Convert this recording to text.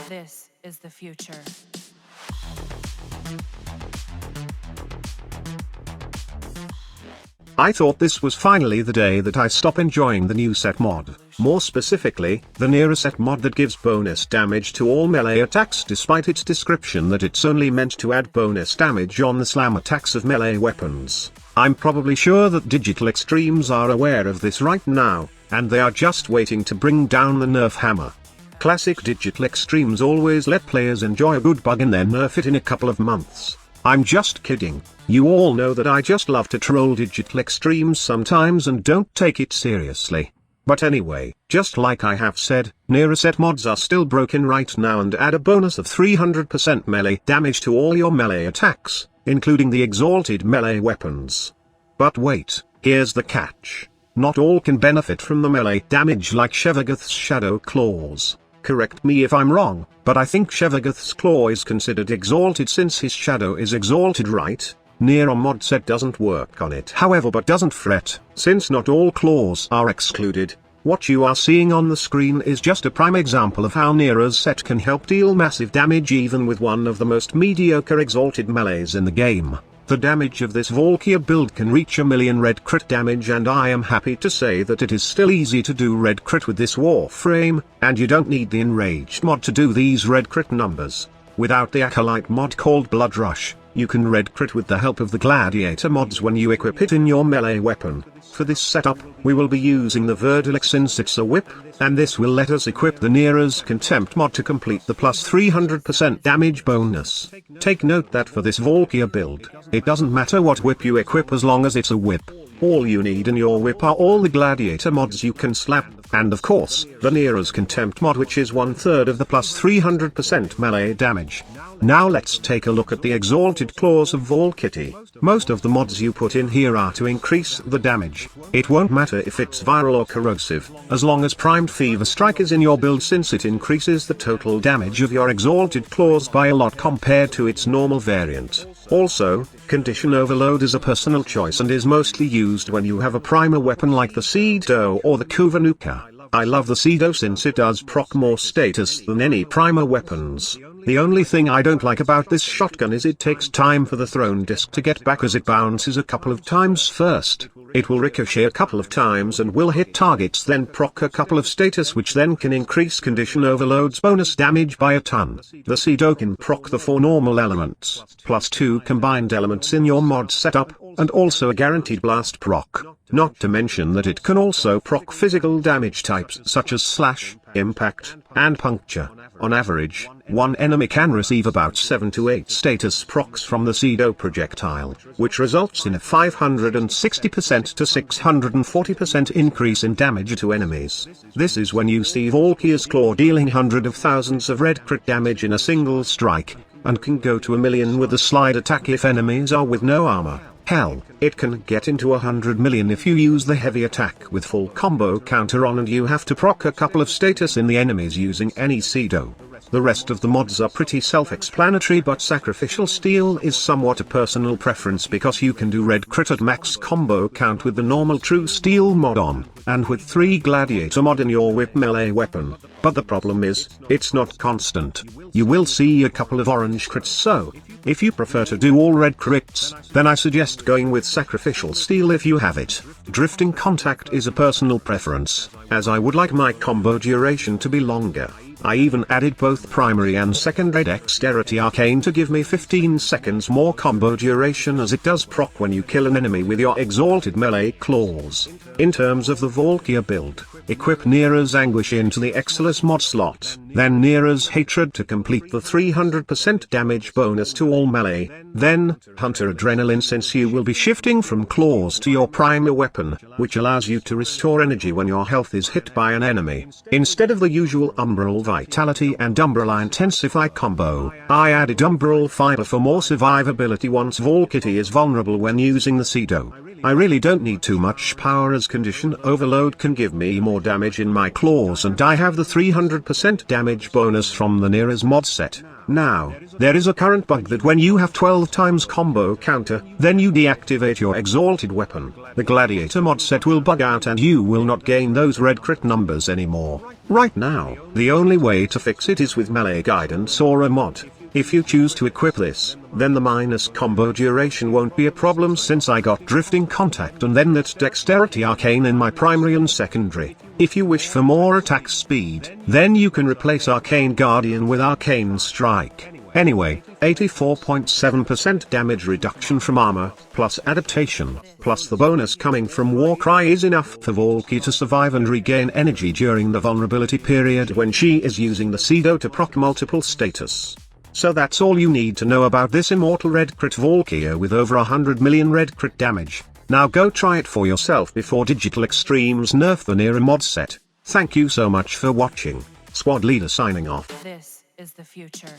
This is the future. I thought this was finally the day that I stop enjoying the new set mod, more specifically, the nearer set mod that gives bonus damage to all melee attacks despite its description that it's only meant to add bonus damage on the slam attacks of melee weapons. I'm probably sure that Digital Extremes are aware of this right now, and they are just waiting to bring down the nerf hammer. Classic Digital Extremes always let players enjoy a good bug and then nerf it in a couple of months. I'm just kidding. You all know that I just love to troll Digital Extremes sometimes and don't take it seriously. But anyway, just like I have said, nearer set mods are still broken right now and add a bonus of 300% melee damage to all your melee attacks, including the exalted melee weapons. But wait, here's the catch. Not all can benefit from the melee damage like Shevagoth's Shadow Claws. Correct me if I'm wrong, but I think Shevagoth's Claw is considered exalted since his shadow is exalted, right? Nearer mod set doesn't work on it however, but doesn't fret, since not all claws are excluded. What you are seeing on the screen is just a prime example of how Nearer's set can help deal massive damage even with one of the most mediocre exalted melees in the game. The damage of this Valkyr build can reach 1,000,000 red crit damage, and I am happy to say that it is still easy to do red crit with this Warframe, and you don't need the Enraged mod to do these red crit numbers. Without the Acolyte mod called Blood Rush, you can red crit with the help of the Gladiator mods when you equip it in your melee weapon. For this setup, we will be using the Verdilix since it's a whip, and this will let us equip the Nearer's Contempt mod to complete the plus 300% damage bonus. Take note that for this Valkyr build, it doesn't matter what whip you equip as long as it's a whip. All you need in your whip are all the Gladiator mods you can slap, and of course, the Nearer's Contempt mod, which is 1/3 of the plus 300% melee damage. Now let's take a look at the exalted claws of Valkyr. Most of the mods you put in here are to increase the damage. It won't matter if it's viral or corrosive, as long as Primed Fever Strike is in your build, since it increases the total damage of your exalted claws by a lot compared to its normal variant. Also, Condition Overload is a personal choice and is mostly used when you have a primer weapon like the Cedo or the Kuvanuka. I love the Cedo since it does proc more status than any primer weapons. The only thing I don't like about this shotgun is it takes time for the thrown disc to get back, as it bounces a couple of times first. It will ricochet a couple of times and will hit targets, then proc a couple of status, which then can increase Condition Overload's bonus damage by a ton. The Cedo can proc the 4 normal elements, plus 2 combined elements in your mod setup, and also a guaranteed blast proc. Not to mention that it can also proc physical damage types such as slash, impact, and puncture. On average, one enemy can receive about 7 to 8 status procs from the Cedo projectile, which results in a 560% to 640% increase in damage to enemies. This is when you see Valkyr's Claw dealing hundreds of thousands of red crit damage in a single strike, and can go to 1,000,000 with a slide attack if enemies are with no armor. Hell, it can get into 100,000,000 if you use the heavy attack with full combo counter on and you have to proc a couple of status in the enemies using any Cedo. The rest of the mods are pretty self-explanatory, but Sacrificial Steel is somewhat a personal preference because you can do red crit at max combo count with the normal True Steel mod on, and with 3 Gladiator mod in your whip melee weapon. But the problem is, it's not constant. You will see a couple of orange crits, so if you prefer to do all red crits, then I suggest going with Sacrificial Steel if you have it. Drifting Contact is a personal preference, as I would like my combo duration to be longer. I even added both primary and secondary Dexterity Arcane to give me 15 seconds more combo duration, as it does proc when you kill an enemy with your exalted melee claws. In terms of the Valkyr build, equip Nearer's Anguish into the Exilus mod slot, then Nearer's Hatred to complete the 300% damage bonus to all melee, then Hunter Adrenaline, since you will be shifting from claws to your primer weapon, which allows you to restore energy when your health is hit by an enemy. Instead of the usual Umbral Vitality and Umbral Intensify combo, I added Umbral Fiber for more survivability once Valkyr is vulnerable when using the Cedo. I really don't need too much power, as condition overload can give me more damage in my claws, and I have the 300% damage bonus from the Nearest mod set. Now, there is a current bug that when you have 12 times combo counter, then you deactivate your exalted weapon, the Gladiator mod set will bug out and you will not gain those red crit numbers anymore. Right now, the only way to fix it is with melee guidance or a mod. If you choose to equip this, then the minus combo duration won't be a problem, since I got drifting contact and then that dexterity arcane in my primary and secondary. If you wish for more attack speed, then you can replace Arcane Guardian with Arcane Strike. Anyway, 84.7% damage reduction from armor, plus adaptation, plus the bonus coming from Warcry is enough for Valkyr to survive and regain energy during the vulnerability period when she is using the pseudo to proc multiple status. So that's all you need to know about this immortal red crit Valkyr with over 100 million red crit damage. Now go try it for yourself before Digital Extremes nerf the Nearest mod set. Thank you so much for watching. Squad Leader signing off. This is the future.